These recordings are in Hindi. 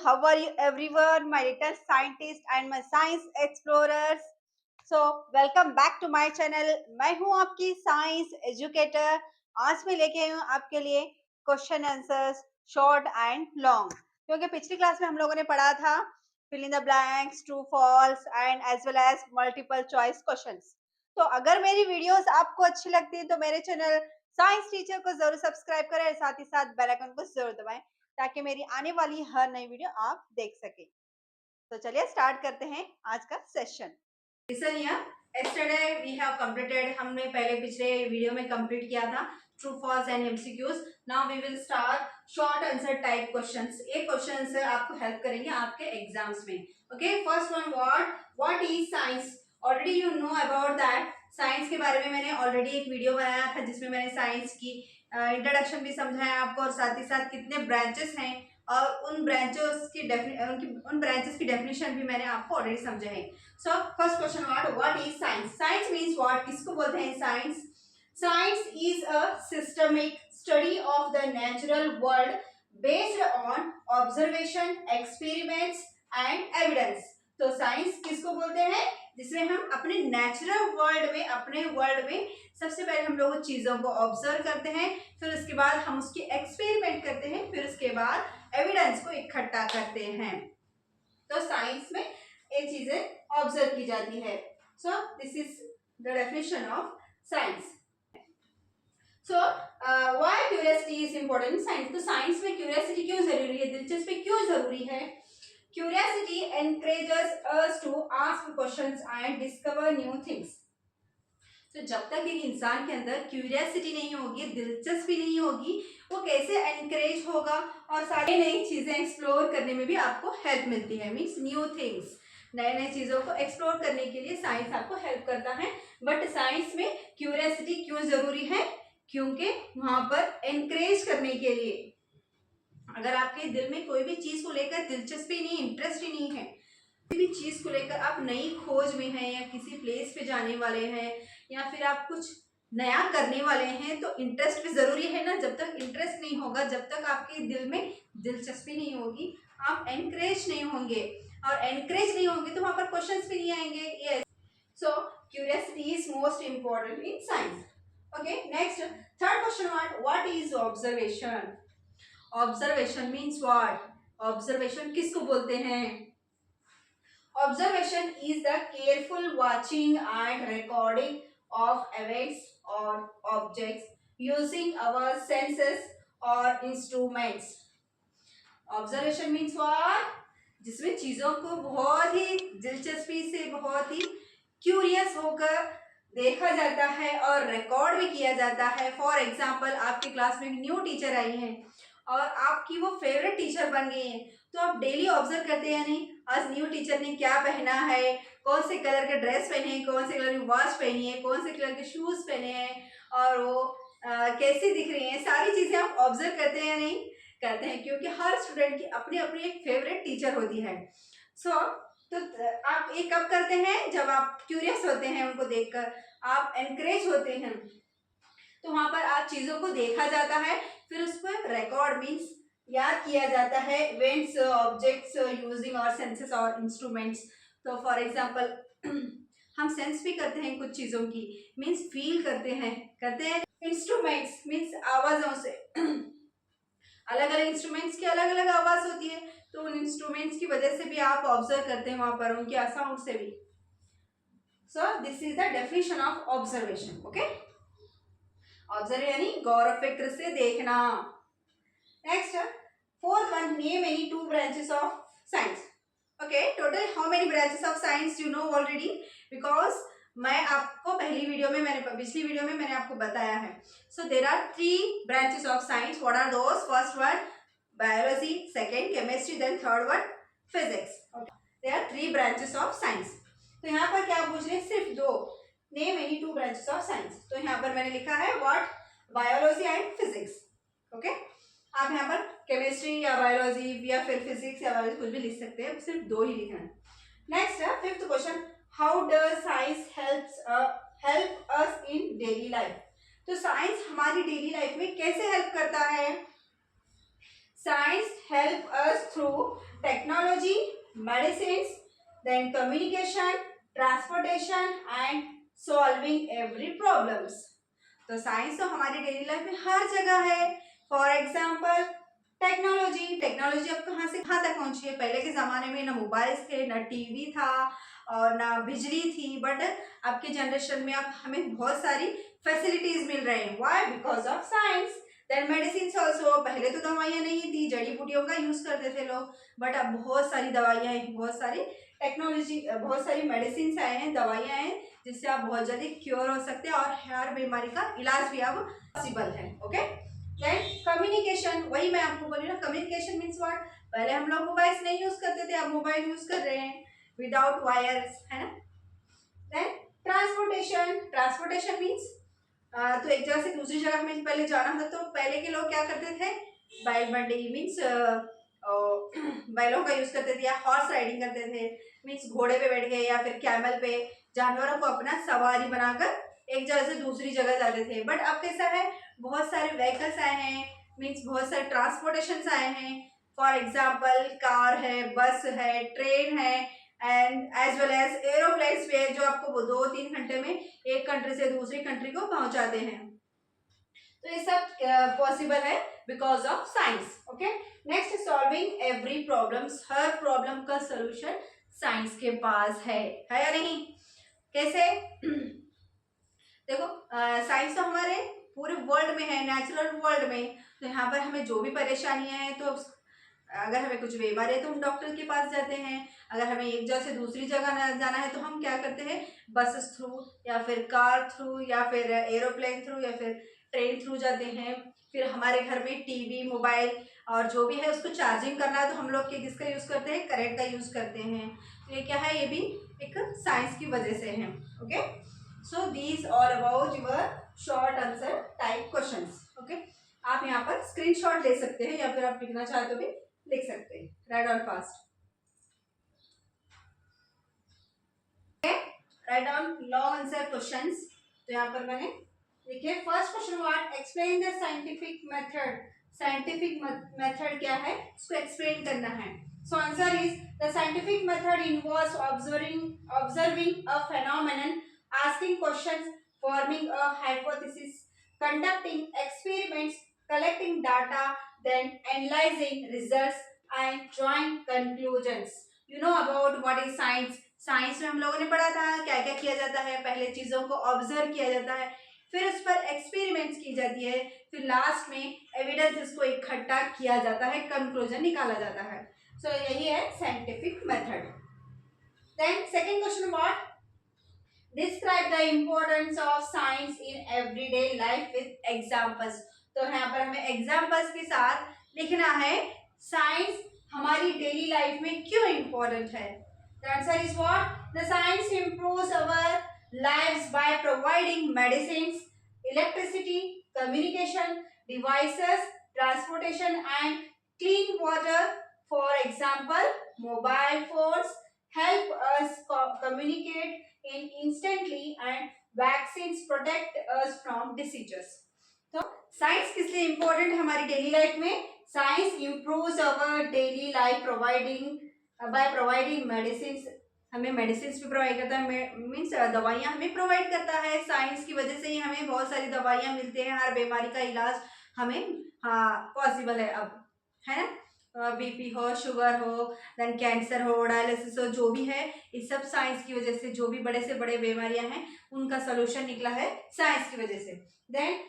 how are you everyone, my little scientist and my science explorers? So, welcome back to my channel. मैं हूँ आपकी साइंस एजुकेटर। आज मैं लेके आई हूँ आपके लिए question answers short and long, क्योंकि पिछली क्लास में हम लोगों ने पढ़ा था fill in the blanks, true false and as well as multiple choice questions. तो अगर मेरी वीडियोस आपको अच्छी लगती है तो मेरे चैनल साइंस टीचर को जरूर सब्सक्राइब करें और साथ ही साथ बेल आइकन को जरूर दबाएं ताकि मेरी आने वाली हर नई वीडियो आप देख सकें। तो चलिए स्टार्ट करते हैं आज का session. Listen here, yesterday we have completed, हमने पहले पिछले वीडियो में कंप्लीट किया था true false and MCQs. Now we will start short answer type questions. ये क्वेश्चन आंसर आपको हेल्प करेंगे आपके एग्जाम्स में। Okay, first one, what is science. Already you know about that. Science के बारे में मैंने ऑलरेडी एक वीडियो बनाया था जिसमें मैंने साइंस की इंट्रोडक्शन भी समझाया आपको और साथ ही साथ कितने ब्रांचेस हैं और उन ब्रांचेस की डेफिनेशन भी मैंने आपको ऑलरेडी समझाई। So first question, what is science. Science means what, किसको बोलते हैं science. Science is a systemic study of the natural world based on observation, experiments and evidence. तो साइंस किसको बोलते हैं, जिसमें हम अपने नेचुरल वर्ल्ड में, अपने वर्ल्ड में सबसे पहले हम लोग चीजों को ऑब्जर्व करते हैं, फिर उसके बाद हम उसकी एक्सपेरिमेंट करते हैं, फिर उसके बाद एविडेंस को इकट्ठा करते हैं। तो साइंस में ये चीजें ऑब्जर्व की जाती है। सो this is the definition of science. So why curiosity is important in science. तो साइंस में क्यूरियोसिटी क्यों जरूरी है, दिलचस्पी क्यों जरूरी है। Curiosity encourages us to ask questions and discover new things. तो जब तक एक इंसान के अंदर क्यूरियोसिटी नहीं होगी, दिलचस्पी नहीं होगी, वो कैसे एनकरेज होगा और सारी नई चीजें एक्सप्लोर करने में भी आपको हेल्प मिलती है। मीन्स न्यू थिंग्स, नए नए चीजों को एक्सप्लोर करने के लिए साइंस आपको हेल्प करता है। बट साइंस में क्यूरियोसिटी क्यों जरूरी है, क्योंकि वहां पर एनकरेज करने के लिए, अगर आपके दिल में कोई भी चीज को लेकर दिलचस्पी नहीं, इंटरेस्ट ही नहीं है, किसी भी चीज को लेकर आप नई खोज में हैं या किसी प्लेस पे जाने वाले हैं या फिर आप कुछ नया करने वाले हैं, तो इंटरेस्ट भी जरूरी है ना। जब तक इंटरेस्ट नहीं होगा, जब तक आपके दिल में दिलचस्पी नहीं होगी, आप एनकरेज नहीं होंगे, और एनकरेज नहीं होंगे तो वहां पर क्वेश्चंस भी नहीं आएंगे। Yes, so curiosity is most important in science. Okay, next third question, what is observation. Observation means what, observation किसको बोलते हैं। Observation is the careful watching and recording of events और ऑब्जेक्ट्स यूजिंग आवर सेंसेस और इंस्ट्रूमेंट्स। ऑब्जर्वेशन मीन्स व्हाट, जिसमें चीजों को बहुत ही दिलचस्पी से, बहुत ही क्यूरियस होकर देखा जाता है और रिकॉर्ड भी किया जाता है। फॉर एग्जाम्पल, आपकी क्लास में न्यू टीचर आई है और आपकी वो फेवरेट टीचर बन गई है, तो आप डेली ऑब्जर्व करते हैं नहीं, आज न्यू टीचर ने क्या पहना है, कौन से कलर के ड्रेस पहने हैं, कौन से कलर की वॉच पहनी है, कौन से कलर के शूज पहने हैं, और वो कैसी दिख रही हैं, सारी चीजें आप ऑब्जर्व करते हैं नहीं, करते हैं, क्योंकि हर स्टूडेंट की अपनी अपनी एक फेवरेट टीचर होती है। सो तो आप ये कब करते हैं, जब आप क्यूरियस होते हैं, उनको देखकर आप एनकरेज होते हैं, तो वहां पर आप चीजों को देखा जाता है, फिर उस पर रिकॉर्ड मीन्स याद किया जाता है, इवेंट्स, ऑब्जेक्ट्स यूजिंग और सेंसेस और इंस्ट्रूमेंट्स। तो फॉर एग्जांपल हम सेंस भी करते हैं कुछ चीजों की, मीन्स फील करते हैं। इंस्ट्रूमेंट्स मीन्स आवाजों से, अलग अलग इंस्ट्रूमेंट्स की अलग अलग आवाज होती है, तो उन इंस्ट्रूमेंट्स की वजह से भी आप ऑब्जर्व करते हैं वहां पर, उनके साउंड से भी। So this is the definition of observation. Okay, observe यानी गौर और फिक्र से देखना। Next fourth one, name any two branches of science. Okay, total how many branches of science you know already, because मैं आपको पिछली वीडियो में मैंने आपको बताया है। So there are 3 branches of science. What are those? First one biology, second chemistry, then third one physics. There are 3 branches of science. तो यहाँ पर क्या पूछ रहे हैं, सिर्फ 2, name any two branches of science. तो यहाँ पर मैंने लिखा है what, biology and physics. Okay, आप यहाँ पर केमिस्ट्री या बायोलॉजी या फिर फिजिक्स या बायोलॉजी कुछ भी लिख सकते हैं, सिर्फ 2 ही लिखना है। नेक्स्ट है fifth question, how does science help us in daily life. तो साइंस हमारी डेली लाइफ में कैसे हेल्प करता है। Science help us through technology, medicines, then communication, transportation and solving every problems. तो साइंस तो हमारी डेली लाइफ में हर जगह है. फॉर एग्जाम्पल टेक्नोलॉजी अब कहाँ से कहाँ तक पहुंची है. पहले के ज़माने में ना मोबाइल्स थे, ना टीवी था और ना बिजली थी. बट अब के जनरेशन में अब हमें बहुत सारी फैसिलिटीज मिल रही हैं. Why? Because of science. Then medicine also. पहले तो दवाइयाँ नहीं थी, जड़ी बूटियों का यूज़ करते थे लोग. बट अब बहुत सारी दवाइयाँ हैं, बहुत सारी टेक्नोलॉजी, बहुत सारी मेडिसिन आए हैं, दवाइयाँ हैं जिससे आप बहुत जल्दी क्योर हो सकते हैं और हर बीमारी का इलाज भी अब पॉसिबल है. ओके. देन कम्युनिकेशन, वही मैं आपको बोली ना, कम्युनिकेशन मीन्स व्हाट. पहले हम लोग मोबाइल्स नहीं यूज करते थे, अब मोबाइल यूज कर रहे हैं विदाउट वायर्स, है ना. देन ट्रांसपोर्टेशन मीन्स तो एक जगह से दूसरी जगह में पहले जाना था तो पहले के लोग क्या करते थे, बैलगाड़ी मीन्स बैलों का यूज करते थे या हॉर्स राइडिंग करते थे. मीन्स घोड़े पे बैठ गए या फिर कैमल पे जानवरों को अपना सवारी बनाकर एक जगह से दूसरी जगह जाते थे. बट अब कैसा है, बहुत सारे व्हीकल्स आए हैं, मीन्स बहुत सारे ट्रांसपोर्टेशन आए हैं. फॉर एग्जाम्पल कार है, बस है, ट्रेन है and as well as aeroplanes भी है जो आपको 2-3 घंटे में एक कंट्री से दूसरी कंट्री को पहुंचाते हैं. तो ये सब पॉसिबल है because of science. Okay. Next, solving every problems. Her problem का सोल्यूशन साइंस के पास है या नहीं. कैसे? देखो साइंस तो हमारे पूरे वर्ल्ड में है, नेचुरल वर्ल्ड में. तो यहाँ पर हमें जो भी परेशानियां हैं, तो अगर हमें कुछ बीमारी है तो हम डॉक्टर के पास जाते हैं. अगर हमें एक जगह से दूसरी जगह जाना है तो हम क्या करते हैं, बसेस थ्रू या फिर कार थ्रू या फिर एरोप्लेन थ्रू या फिर ट्रेन थ्रू जाते हैं. फिर हमारे घर में टीवी, मोबाइल और जो भी है उसको चार्जिंग करना है तो हम लोग किसका यूज़ करते हैं, करंट का यूज़ करते हैं. तो ये क्या है, ये भी एक साइंस की वजह से है. Okay. So these all about your short answer type questions. Okay. आप यहाँ पर स्क्रीनशॉट ले सकते हैं या फिर आप लिखना चाहे तो भी लिख सकते हैं. Right on fast. Right on long answer questions. तो यहाँ पर मैंने देखिए first question what, explain the scientific method. Scientific method क्या है, इसको एक्सप्लेन करना है. So answer is the scientific method involves observing a phenomenon, asking questions, forming a hypothesis, conducting experiments, collecting data, then analyzing results and drawing conclusions. You know about what is science. Science में हम लोगों ने पढ़ा था क्या क्या किया जाता है. पहले चीज़ों को ऑब्जर्व किया जाता है, फिर उस पर एक्सपेरिमेंट्स की जाती है, फिर लास्ट में एविडेंस को इकट्ठा किया जाता है, कंक्लूजन निकाला जाता है. सो यही है scientific method. Then second question what, describe the importance of science in everyday life with examples. तो यहाँ पर हमें एग्जाम्पल्स के साथ लिखना है साइंस हमारी डेली लाइफ में क्यों इम्पोर्टेंट है. The answer is what, the science improves our lives by providing medicines, electricity, communication, devices, transportation and clean water. For example, mobile phones help us communicate in instantly and vaccines protect us from diseases. तो साइंस किस लिए इम्पोर्टेंट है हमारी डेली लाइफ में. Science improves our daily life by providing medicine. हमें मेडिसिन भी प्रोवाइड करता है, मीन्स दवाइयाँ हमें प्रोवाइड करता है. साइंस की वजह से ही हमें बहुत सारी दवाइयाँ मिलती हैं, हर बीमारी का इलाज हमें पॉसिबल है अब, है ना. बीपी हो, शुगर हो, देन कैंसर हो, डायलिसिस हो, जो भी है इस सब साइंस की वजह से. जो भी बड़े से बड़े बीमारियाँ हैं उनका सोल्यूशन निकला है साइंस की वजह से. देन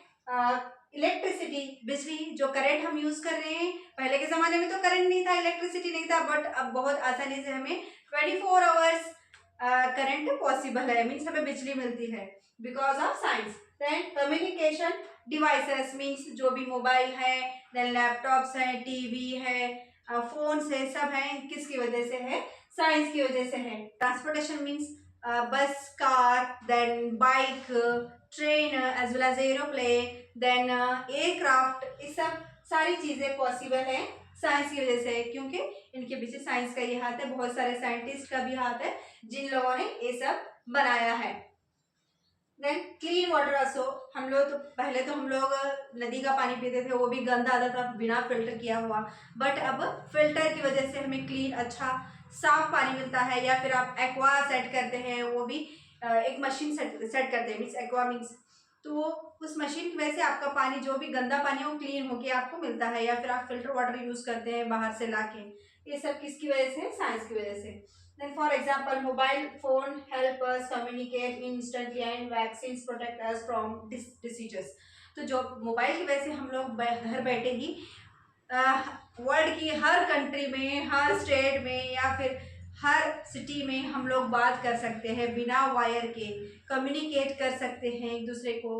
इलेक्ट्रिसिटी, बिजली, जो करंट हम यूज कर रहे हैं. पहले के ज़माने में तो करंट नहीं था, इलेक्ट्रिसिटी नहीं था, बट अब बहुत आसानी से हमें 24 आवर्स करंट पॉसिबल है, मीन्स हमें बिजली मिलती है because of science. Then communication devices means जो भी मोबाइल है, देन लैपटॉप्स हैं, टीवी है, फोन्स है, सब हैं, किसकी वजह से है, साइंस की वजह से है. Transportation means bus, car, then bike, train as well as aeroplane, then aircraft. ये सब सारी चीज़ें पॉसिबल हैं साइंस की वजह से, क्योंकि इनके पीछे साइंस का ये हाथ है, बहुत सारे साइंटिस्ट का भी हाथ है जिन लोगों ने ये सब बनाया है. देन क्लीन वाटर आल्सो, हम लोग तो पहले तो हम लोग नदी का पानी पीते थे, वो भी गंदा आता था बिना फिल्टर किया हुआ, बट अब फिल्टर की वजह से हमें क्लीन अच्छा साफ पानी मिलता है। या फिर आप एक्वा सेट करते हैं, वो भी एक मशीन सेट करते हैं, मीन्स एक्वा मीन्स, तो उस मशीन की वजह से आपका पानी जो भी गंदा पानी है वो क्लीन होके आपको मिलता है। या फिर आप फिल्टर वाटर यूज़ करते हैं बाहर से लाके, ये सब किसकी वजह से? साइंस की वजह से। Then, for example, mobile phone help us communicate instantly and vaccines protect us from diseases. तो जो मोबाइल की वजह से हम लोग घर बैठे ही वर्ल्ड की हर कंट्री में, हर स्टेट में या फिर हर सिटी में हम लोग बात कर सकते हैं बिना वायर के, कम्युनिकेट कर सकते हैं, एक दूसरे को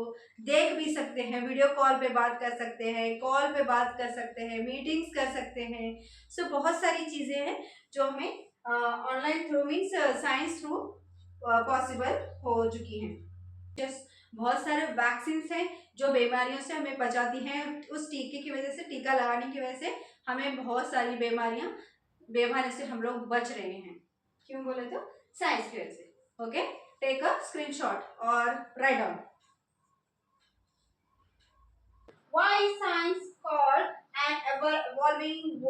देख भी सकते हैं, वीडियो कॉल पे बात कर सकते हैं, कॉल पे बात कर सकते हैं, मीटिंग्स कर सकते हैं। सो बहुत सारी चीज़ें हैं जो हमें online through means science through possible हो चुकी हैं। जस्ट बहुत सारे वैक्सीन हैं जो बीमारियों से हमें बचाती हैं, उस टीके की वजह से, टीका लगाने की वजह से हमें बहुत सारी बीमारी से हम लोग बच रहे हैं। क्यों बोले तो? साइंस की वजह से। ओके, टेक अ स्क्रीनशॉट और write down. Why is science called an ever evolving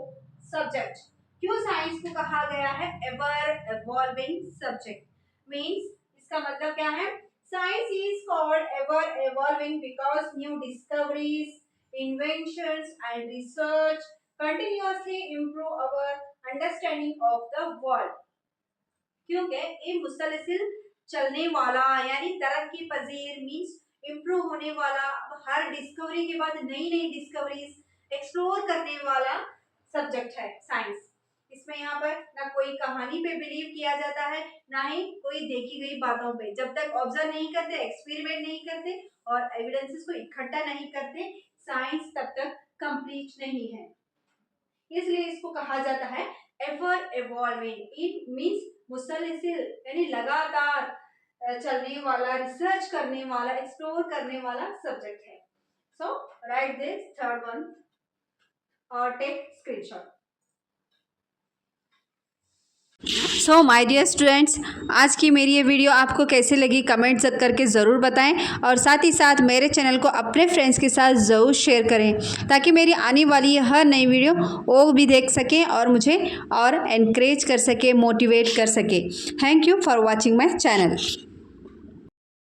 subject? क्यों साइंस को कहा गया है एवर evolving subject? मीन्स इसका मतलब क्या है? Science is called ever evolving because new discoveries, inventions and research continuously improve our understanding of the world. क्योंकि ये मुसलसिल चलने वाला यानी तरक्की पजीर मीन्स इम्प्रूव होने वाला, हर डिस्कवरी के बाद नई नई डिस्कवरीज एक्सप्लोर करने वाला सब्जेक्ट है साइंस। इसमें यहाँ पर ना कोई कहानी पे बिलीव किया जाता है, ना ही कोई देखी गई बातों पे। जब तक ऑब्जर्व नहीं करते, एक्सपेरिमेंट नहीं करते और एविडेंसेस को इकट्ठा नहीं करते, साइंस तब तक कंप्लीट नहीं है। इसलिए इसको कहा जाता है एवर एवॉल्विंग। इट मीन्स मुसलसिल यानी लगातार चलने वाला, रिसर्च करने वाला, एक्सप्लोर करने वाला सब्जेक्ट है। So write this third one और take screenshot. So my dear students, आज की मेरी ये वीडियो आपको कैसे लगी कमेंट करके ज़रूर बताएं और साथ ही साथ मेरे चैनल को अपने फ्रेंड्स के साथ ज़रूर शेयर करें ताकि मेरी आने वाली हर नई वीडियो वो भी देख सकें और मुझे और एनकरेज कर सके, मोटिवेट कर सके। Thank you for watching my channel.